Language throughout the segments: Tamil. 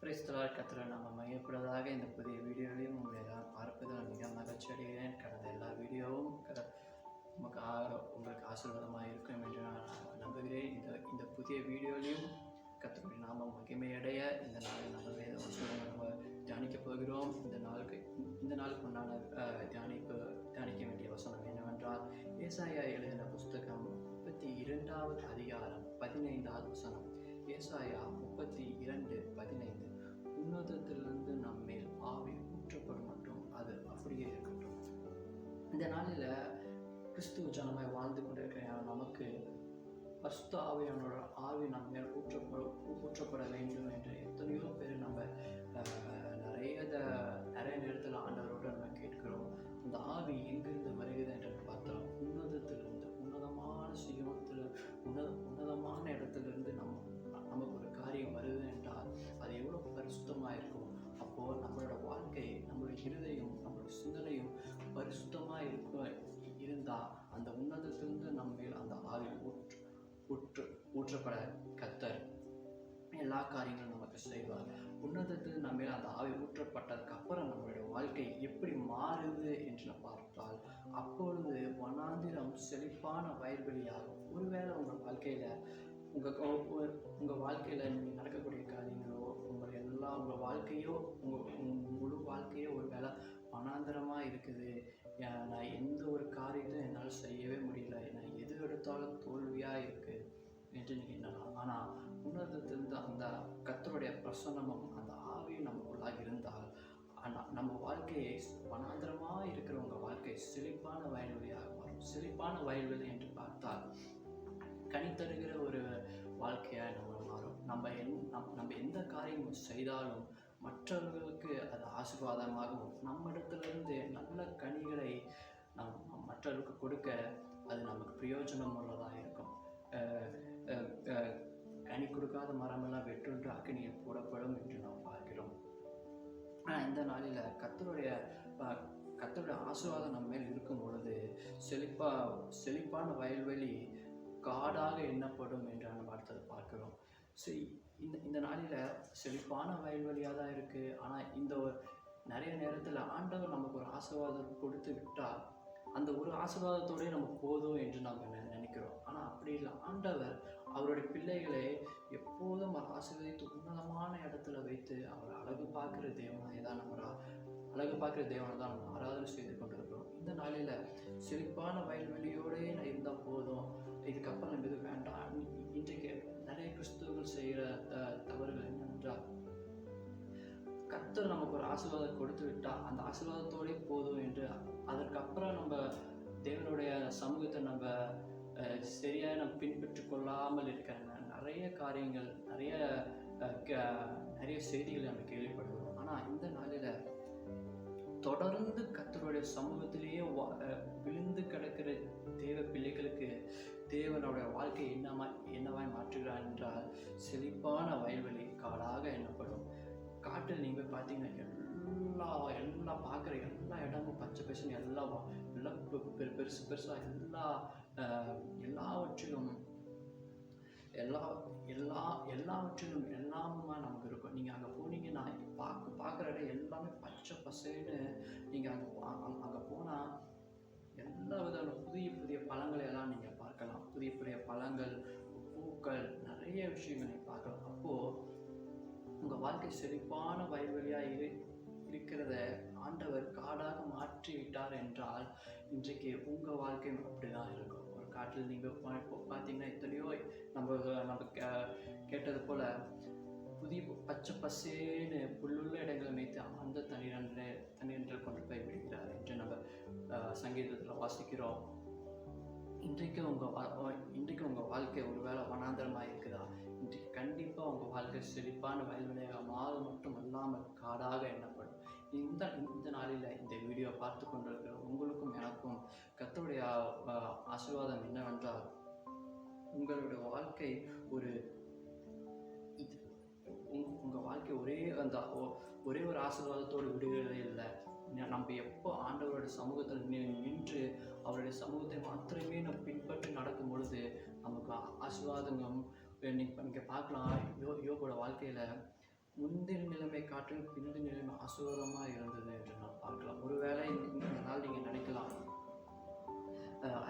கிறிஸ்துவால் கர்த்தரை நாம மையப்படுவதாக இந்த புதிய வீடியோவையும் உங்களை எல்லாம் பார்ப்பதில் மிக மகிழ்ச்சி அடைகிறேன். கடந்த எல்லா வீடியோவும் உங்களுக்கு ஆசீர்வாதமாக இருக்கும் என்று நான் நம்புகிறேன். இந்த புதிய வீடியோலையும் கர்த்தருடைய நாமம் மகிமையடைய இந்த நாளில் நம்ம வேத வசனங்களை நம்ம தியானிக்கப் போகிறோம். இந்த நாளுக்கு உண்டான தியானிக்க வேண்டிய வசனம் என்னவென்றால், ஏசாயா எழுதின புஸ்தகம் 32வது அதிகாரம் 15வது வசனம். ஏசாயா 32:15. உன்னதத்திலிருந்து நம்மேல் ஆவி ஊற்றப்படும் மட்டும் அது அப்படியே இருக்கட்டும். இந்த நாளில் கிறிஸ்துவ ஜனமாய் வாழ்ந்து கொண்டிருக்கிற நமக்கு பரிசுத்த ஆவியானோட ஆவி நம்ம மேல் ஊற்றப்பட வேண்டும் என்று எத்தனையோ பேர் நம்ம நிறைய நேரத்தில் ஆண்டவரோடு நம்ம கேட்கிறோம். அந்த ஆவி எங்கிருந்து வருகிறது என்று பார்த்தோம். உன்னதத்திலிருந்து, உன்னதமான சீவனத்தில், உன்னதமான இடத்துலேருந்து நமக்கு ஒரு காரியம் வருது என்றால் அது எவ்வளோ பரிசுத்தமாக இருக்கும். அப்போது நம்மளோட வாழ்க்கை, நம்மளுடைய இருதயம், நம்மளுடைய சிந்தனையும் பரிசுத்தமாக இருந்தால் அந்த உன்னதத்திலிருந்து நம்ம மேல் அந்த ஆவி ஊற்றப்பட கர்த்தர் எல்லா காரியங்களும் நமக்கு செய்வார். உன்னதத்தில் நம்ம மேல் அந்த ஆவி ஊற்றப்பட்டதுக்கு அப்புறம் நம்மளுடைய வாழ்க்கை எப்படி மாறுது என்று பார்த்தால், அப்பொழுது வனாந்திரம் செழிப்பான வயல்வெளியாகும். ஒருவேளை உங்கள் வாழ்க்கையில் உங்கள் வாழ்க்கையில் நீங்கள் நடக்கக்கூடிய காரியங்களோ, உங்கள் வாழ்க்கையோ, முழு வாழ்க்கையோ ஒரு வேளை வனாந்திரமாக இருக்குது. நான் எந்த ஒரு காரியத்தையும் என்னால் செய்யவே முடியல, நான் எது எடுத்தாலும் தோல்வியாக இருக்குது என்று நீங்கள் என்னலாம். ஆனால் உன்னதத்திலிருந்து அந்த கர்த்தருடைய பிரசன்னமும் அந்த ஆவியும் நமக்குள்ளாக இருந்தால் நம்ம வாழ்க்கையை வனாந்திரமாக இருக்கிற உங்கள் வாழ்க்கை செழிப்பான வயல்வெளியாக மாறும். செழிப்பான வயல்வெளி என்று பார்த்தால் கனி தருகிற ஒரு வாழ்க்கையாக நம்ம மாறும். நம்ம எந்த காரியம் செய்தாலும் மற்றவர்களுக்கு அது ஆசீர்வாதமாகவும், நம்ம இடத்துலேருந்து நல்ல கனிகளை மற்றவர்களுக்கு கொடுக்க அது நமக்கு பிரயோஜனம் உள்ளதாக இருக்கும். கனி கொடுக்காத மரமெல்லாம் வெட்டுண்டு அக்கினியில் போடப்படும் என்று நாம் பார்க்கிறோம். ஆனால் இந்த நாளில் கர்த்தருடைய ஆசீர்வாதம் நம்ம மேல் இருக்கும் பொழுது செழிப்பான வயல்வெளி காடாக எண்ணப்படும் என்று நம்ம அடுத்தது பார்க்கிறோம். இந்த நாளில் செழிப்பான வயல்வெளியாக தான் இருக்குது. ஆனால் நிறைய நேரத்தில் ஆண்டவர் நமக்கு ஒரு ஆசீர்வாதம் கொடுத்து விட்டால் அந்த ஒரு ஆசீர்வாதத்தோடய நம்ம போதும் என்று நம்ம நினைக்கிறோம். ஆனால் அப்படி இல்லை. ஆண்டவர் அவருடைய பிள்ளைகளை எப்போதும் ஆசீர்வதித்து உன்னதமான இடத்துல வைத்து அவர் அழகு பார்க்குற தேவனாக தான் நம்ம ஆராதனை செய்து கொண்டிருக்கிறோம். இந்த நாளில் செழிப்பான வயல்வெளியோடே நான் இருந்தால் போதும், இதுக்கப்புறம் நம்ம இது வேண்டாம். இன்றைக்கு நிறைய கிறிஸ்துவர்கள் செய்கிற தவறுகள் என்னவென்றால், கர்த்தர் நமக்கு ஒரு ஆசீர்வாதம் கொடுத்து விட்டால் அந்த ஆசீர்வாதத்தோடே போதும் என்று அதற்கப்புறம் நம்ம தேவனுடைய சமூகத்தை நம்ம சரியாக நம்ம பின்பற்றி கொள்ளாமல் இருக்கிற நிறைய காரியங்கள், நிறைய செய்திகளை நம்ம கேள்விப்படுகிறோம். ஆனால் இந்த நாளில் தொடர்ந்து கர்த்தருடைய சமூகத்திலேயே விழுந்து கிடக்கிற தேவ பிள்ளைகளுக்கு தேவனுடைய வாழ்க்கை என்னவாய் மாற்றுகிறார் என்றால் செழிப்பான வயல்வெளி காடாக எண்ணப்படும். காட்டில் நீங்கள் பார்த்தீங்கன்னா எல்லாம் பார்க்குற எல்லா இடமும் பச்சை பசுன்னு எல்லாம் பெருசாக எல்லாவற்றிலும் எல்லாமுமா நமக்கு இருக்கும். நீங்கள் அங்கே போனீங்கன்னா பார்க்குற இடம் எல்லாமே பச்சை பசேன்னு. நீங்கள் அங்கே போனால் எல்லா விதமான புதிய பழங்களை எல்லாம் நீங்கள் பார்க்கலாம். புதிய பழங்கள், பூக்கள், நிறைய விஷயங்கள் நீங்கள் பார்க்கலாம். அப்போது உங்கள் வாழ்க்கை செழிப்பான வயல்வெளியாக இருக்கிறத ஆண்டவர் காடாக மாற்றி விட்டார் என்றால் இன்றைக்கு உங்கள் வாழ்க்கையும் அப்படி தான் இருக்கும். ஒரு காட்டில் நீங்கள் பார்த்தீங்கன்னா எத்தனையோ நம்ம கேட்டது போல் பச்சை பசேன்னு புல்லுள்ள இடங்களை வைத்து அந்த தண்ணீர் கொண்டு போய் விடுகிறார் என்று நம்ம சங்கீதத்தில் வாசிக்கிறோம். இன்றைக்கு உங்கள் வாழ்க்கை ஒரு வேளை வனாந்தரமாக இருக்குதா? இன்றைக்கு கண்டிப்பாக உங்கள் வாழ்க்கை செழிப்பான வயல்வெளியாக மாறும் மட்டும் இல்லாமல் காடாக எண்ணப்படும். இந்த நாளில் இந்த வீடியோ பார்த்து கொண்டிருக்கிற உங்களுக்கும் எனக்கும் கர்த்தருடைய ஆசீர்வாதம் என்னவென்றால், உங்களுடைய வாழ்க்கை உங்கள் வாழ்க்கை ஒரே ஒரு ஆசீர்வாதத்தோடு விடுகிறதே இல்லை. நம்ம எப்போ ஆண்டவருடைய சமூகத்தில் நின்று அவருடைய சமூகத்தை மாத்திரமே நம்ம பின்பற்றி நடக்கும் பொழுது நமக்கு ஆசீர்வாதங்களும். நீங்கள் பார்க்கலாம், யோபோட வாழ்க்கையில் முந்தின நிலைமை காட்டிலும் பிந்தின நிலைமை அசுரமாக இருந்தது என்று நான் பார்க்கலாம். ஒருவேளை இந்த நாள் நீங்கள் நினைக்கலாம்,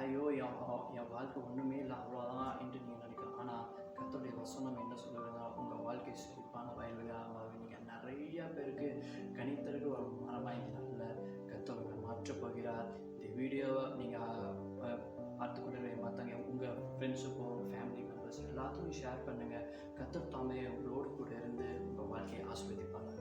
ஐயோ என் வாழ்க்கை ஒன்றுமே இல்லை அவ்வளோதான் என்று நீங்கள் நினைக்கலாம். ஆனால் கர்த்தருடைய வசனம் என்ன சொல்லுறதுனா, உங்கள் வாழ்க்கை செழிப்பான வயல்வெளியாக நீங்கள் நிறைய பேருக்கு கணித்தருக்கு ஒரு மரமாக இந்த நாளில் கர்த்தர் மாற்றப் போகிறார். இந்த வீடியோவை நீங்கள் பார்த்துக்கொண்டு மற்றவங்க உங்கள் ஃப்ரெண்ட்ஸுக்கும் உங்கள் ஃபேமிலி மெம்பர்ஸ் எல்லாத்துக்கும் ஷேர் பண்ணுங்கள். கர்த்தர் தாமே உங்களோடு கூட இருந்து உங்கள் வாழ்க்கையை ஆஸ்வதிப்பாங்க.